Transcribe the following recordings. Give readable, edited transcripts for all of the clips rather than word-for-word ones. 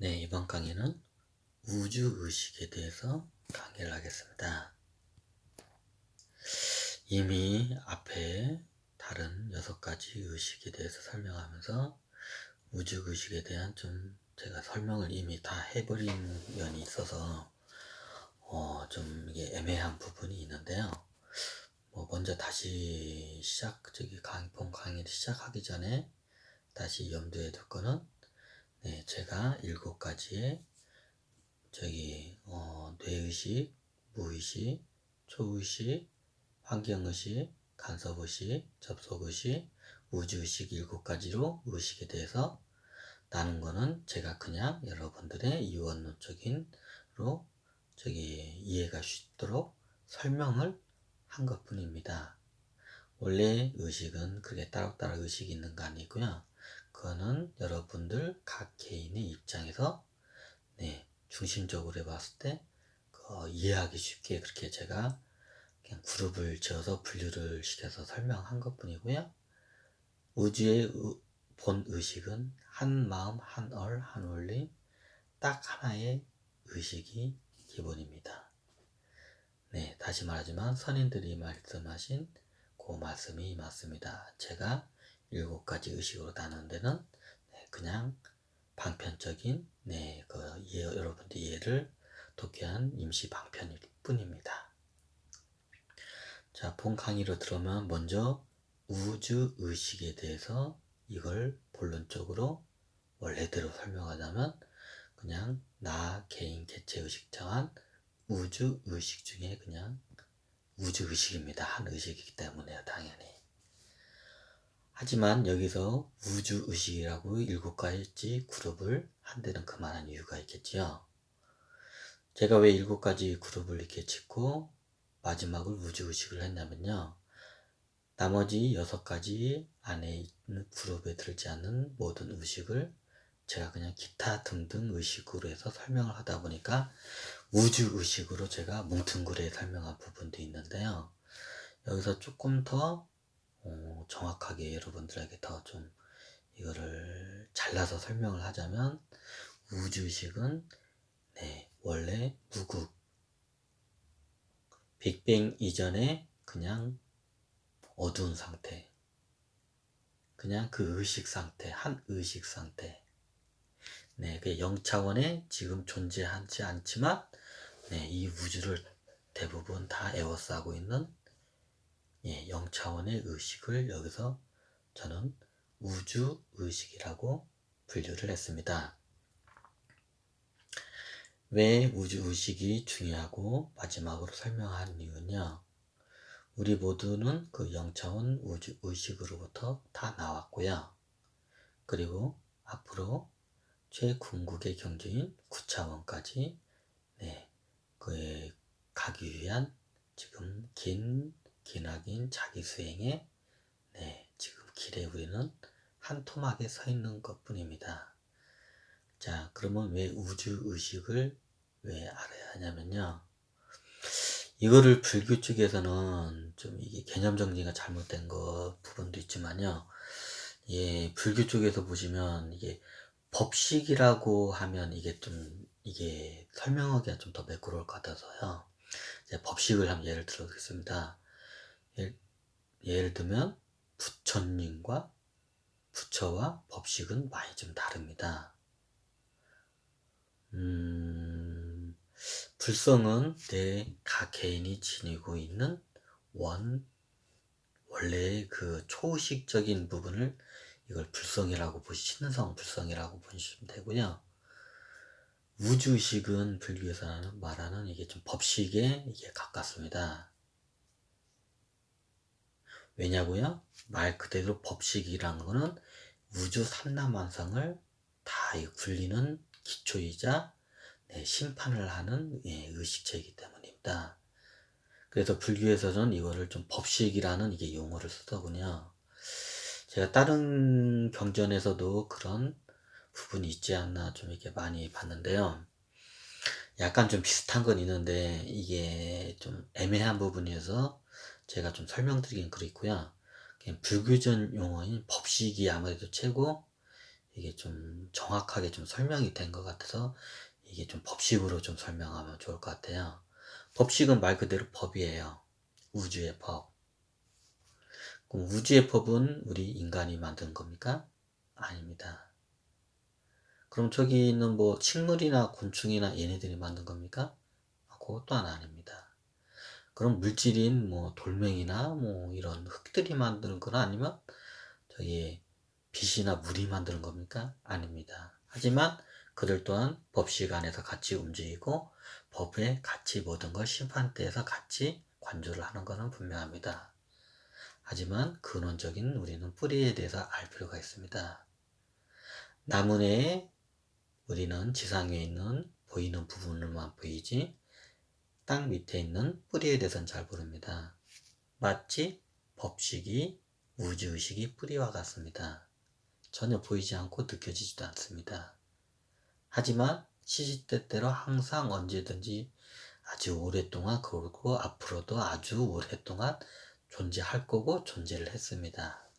네, 이번 강의는 우주의식에 대해서 강의를 하겠습니다. 이미 앞에 다른 6가지 의식에 대해서 설명하면서 우주의식에 대한 제가 설명을 이미 다 해버린 면이 있어서 좀 이게 애매한 부분이 있는데요. 먼저 다시 본 강의를 시작하기 전에 다시 염두에 둘 거는 제가 7가지의 뇌의식, 무의식, 초의식, 환경의식, 간섭의식, 접속의식, 우주의식 7가지로 의식에 대해서 나눈 거는 제가 그냥 여러분들의 이해가 쉽도록 설명을 한 것 뿐입니다. 원래 의식은 그게 따로따로 의식이 있는 거 아니고요. 그거는 여러분들 각 개인의 입장에서 중심적으로 해봤을 때 이해하기 쉽게 그렇게 제가 그냥 그룹을 지어서 분류를 시켜서 설명한 것 뿐이고요. 우주의 본 의식은 한 마음, 한 얼, 한 원리, 딱 하나의 의식이 기본입니다. 다시 말하지만 선인들이 말씀하신 그 말씀이 맞습니다. 제가 7가지 의식으로 나눈 데는 그냥 방편적인 여러분들 이해를 돕기 위한 임시 방편일 뿐입니다. 자, 본 강의로 들어오면 먼저 우주의식에 대해서 이걸 본론적으로 원래대로 설명하자면 그냥 나 개인 개체의식 정한 우주의식 중에 그냥 우주의식입니다. 한 의식이기 때문에요, 당연히. 하지만 여기서 우주의식이라고 7가지 그룹을 한 데는 그만한 이유가 있겠지요. 제가 왜 7가지 그룹을 이렇게 짓고 마지막을 우주의식을 했냐면요. 나머지 6가지 안에 있는 그룹에 들지 않는 모든 의식을 제가 그냥 기타 등등 의식으로 해서 설명을 하다 보니까 우주의식으로 제가 뭉뚱그려 설명한 부분도 있는데요. 여기서 조금 더 정확하게 여러분들에게 더 좀 이거를 잘라서 설명을 하자면 우주의식은 원래 무국 빅뱅 이전에 그냥 어두운 상태, 그냥 그 의식 상태, 한 의식 상태. 그 0차원에 지금 존재하지 않지만 이 우주를 대부분 다 에워싸고 있는 0차원의 의식을 여기서 저는 우주의식이라고 분류를 했습니다. 왜 우주의식이 중요하고 마지막으로 설명한 이유는요. 우리 모두는 그 0차원 우주의식으로부터 다 나왔고요. 그리고 앞으로 최궁극의 경지인 9차원까지 그에 가기 위한 지금 기나긴 자기 수행에 지금 길에 우리는 한 토막에 서 있는 것 뿐입니다. 자, 그러면 왜 우주의식을 왜 알아야 하냐면요. 이거를 불교 쪽에서는 좀 이게 개념 정리가 잘못된 부분도 있지만요. 불교 쪽에서 보시면 이게 법식이라고 하면 이게 설명하기가 좀 더 매끄러울 것 같아서요. 법식을 한번 예를 들어 보겠습니다. 예를 들면 부처님과 부처와 법식은 많이 좀 다릅니다. 불성은 각 개인이 지니고 있는 원래의 그 초의식적인 부분을 이걸 불성이라고 신성 불성이라고 보시면 되고요. 우주의식은 불교에서 말하는 이게 좀 법식에 이게 가깝습니다. 왜냐고요? 말 그대로 법식이라는 거는 우주 삼라만상을 다 굴리는 기초이자 심판을 하는 의식체이기 때문입니다. 그래서 불교에서는 이거를 좀 법식이라는 이게 용어를 쓰더군요. 제가 다른 경전에서도 그런 부분이 있지 않나 좀 이렇게 많이 봤는데요. 약간 좀 비슷한 건 있는데 이게 좀 애매한 부분이어서 제가 좀 설명드리긴 그렇고요. 불교전 용어인 법식이 아무래도 최고 이게 좀 정확하게 좀 설명이 된 것 같아서 이게 좀 법식으로 좀 설명하면 좋을 것 같아요. 법식은 말 그대로 법이에요. 우주의 법. 그럼 우주의 법은 우리 인간이 만든 겁니까? 아닙니다. 그럼 저기 있는 뭐 식물이나 곤충이나 얘네들이 만든 겁니까? 그것 또한 아닙니다. 그럼 물질인 뭐 돌멩이나 뭐 이런 흙들이 만드는 거나 아니면 저기 빛이나 물이 만드는 겁니까? 아닙니다. 하지만 그들 또한 법식 안에서 같이 움직이고 법에 같이 모든 걸 심판대에서 같이 관조를 하는 것은 분명합니다. 하지만 근원적인 우리는 뿌리에 대해서 알 필요가 있습니다. 나무에 우리는 지상 위에 있는 보이는 부분을만 보이지 땅 밑에 있는 뿌리에 대해서는 잘 모릅니다. 마치 법식이 우주의식이 뿌리와 같습니다. 전혀 보이지 않고 느껴지지도 않습니다. 하지만 시시때때로 항상 언제든지 아주 오랫동안 그리고 앞으로도 아주 오랫동안 존재할 거고 존재를 했습니다.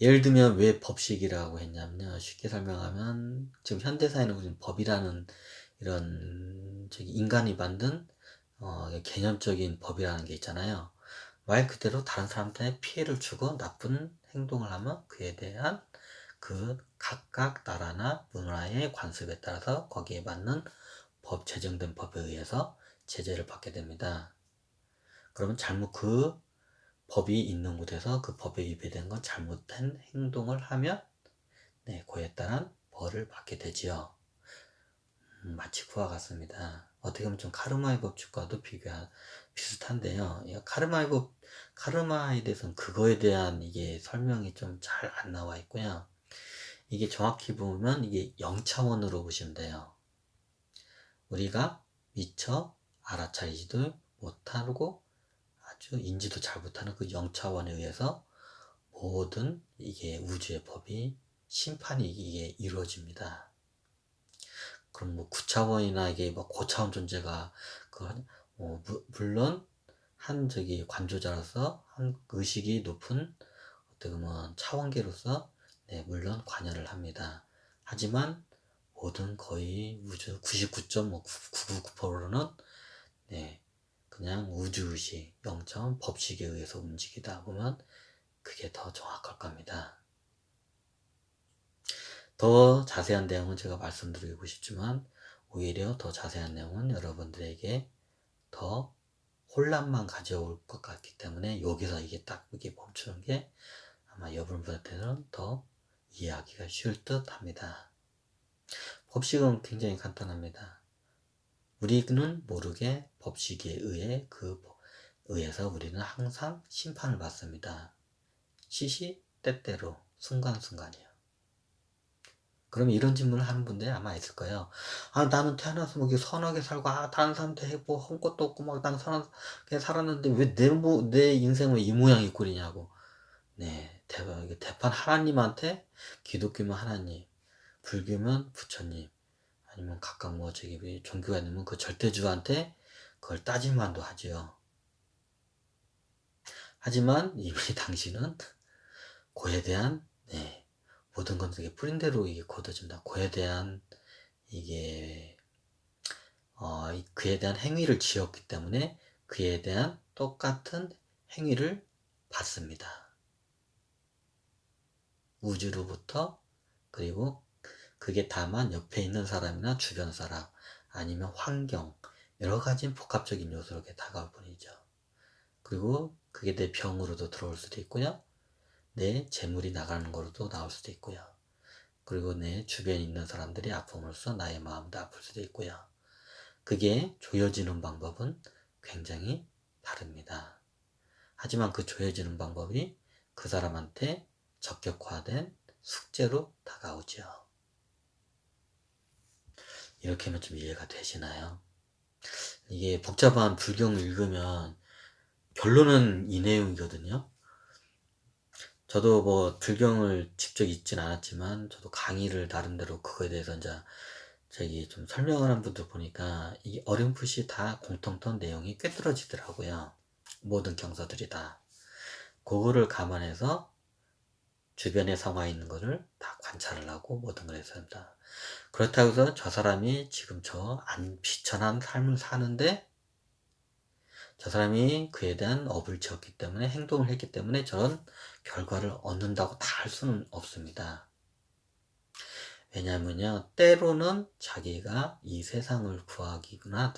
예를 들면 왜 법식이라고 했냐면요. 쉽게 설명하면 지금 현대사회는 우리는 법이라는 이런 인간이 만든 개념적인 법이라는 게 있잖아요. 말 그대로 다른 사람한테 피해를 주고 나쁜 행동을 하면 그에 대한 그 각각 나라나 문화의 관습에 따라서 거기에 맞는 법, 제정된 법에 의해서 제재를 받게 됩니다. 그러면 잘못 그 법이 있는 곳에서 그 법에 위배된 건 잘못된 행동을 하면 그에 따른 벌을 받게 되지요. 마치 그와 같습니다. 어떻게 보면 좀 카르마의 법칙과도 비슷한데요. 이 카르마에 대해서는 그거에 대한 이게 설명이 좀 잘 안 나와 있고요. 이게 정확히 보면 이게 0차원으로 보시면 돼요. 우리가 미처 알아차리지도 못하고 아주 인지도 잘 못하는 그 0차원에 의해서 모든 이게 우주의 법이 심판이 이게 이루어집니다. 그럼 뭐 9차원이나 이게 뭐 고차원 존재가 물론 한 관조자로서 한 의식이 높은 어떻게 보면 차원계로서 물론 관여를 합니다. 하지만 모든 거의 우주 99.999%는 그냥 우주의식 0차원 법칙에 의해서 움직이다 보면 그게 더 정확할 겁니다. 더 자세한 내용은 제가 말씀드리고 싶지만 오히려 더 자세한 내용은 여러분들에게 더 혼란만 가져올 것 같기 때문에 여기서 이게 멈추는 게 아마 여러분들한테는 더 이해하기가 쉬울 듯 합니다. 법칙은 굉장히 간단합니다. 우리는 모르게 법칙에 의해서 우리는 항상 심판을 받습니다. 시시때때로 순간순간이요. 그러면 이런 질문을 하는 분들이 아마 있을 거예요. 나는 태어나서 뭐 선하게 살고, 다른 사람한테 뭐 한 것도 없고, 막 나는 선하게 살았는데, 왜 내 인생은 이 모양이 꼴이냐고. 대판 하나님한테, 기독교면 하나님, 불교면 부처님, 아니면 각각 종교가 있으면 그 절대주한테 그걸 따질만도 하지요. 하지만 이미 당신은 그에 대한, 모든 건 되게 뿌린 대로 이게 거둬진다. 그에 대한 이게 그에 대한 행위를 지었기 때문에 그에 대한 똑같은 행위를 받습니다. 우주로부터 그리고 그게 다만 옆에 있는 사람이나 주변 사람 아니면 환경 여러 가지 복합적인 요소로 다가올 뿐이죠. 그리고 그게 내 병으로도 들어올 수도 있고요. 내 재물이 나가는 거로도 나올 수도 있고요. 그리고 내 주변에 있는 사람들이 아픔으로써 나의 마음도 아플 수도 있고요. 그게 조여지는 방법은 굉장히 다릅니다. 하지만 그 조여지는 방법이 그 사람한테 적격화된 숙제로 다가오죠. 이렇게 하면 좀 이해가 되시나요? 이게 복잡한 불경을 읽으면 결론은 이 내용이거든요. 저도 뭐 불경을 직접 읽진 않았지만 저도 강의를 나름대로 그거에 대해서 이제 좀 설명을 한 분들 보니까 이 어렴풋이 다 공통된 내용이 꿰뚫어지더라고요. 모든 경서들이 다. 그거를 감안해서 주변에 상황이 있는 것을 다 관찰을 하고 모든 걸 해서 한다. 그렇다고 해서 저 사람이 지금 저 안 비천한 삶을 사는데 저 사람이 그에 대한 업을 지었기 때문에 행동을 했기 때문에 저런 결과를 얻는다고 다 할 수는 없습니다. 왜냐하면요, 때로는 자기가 이 세상을 구하기나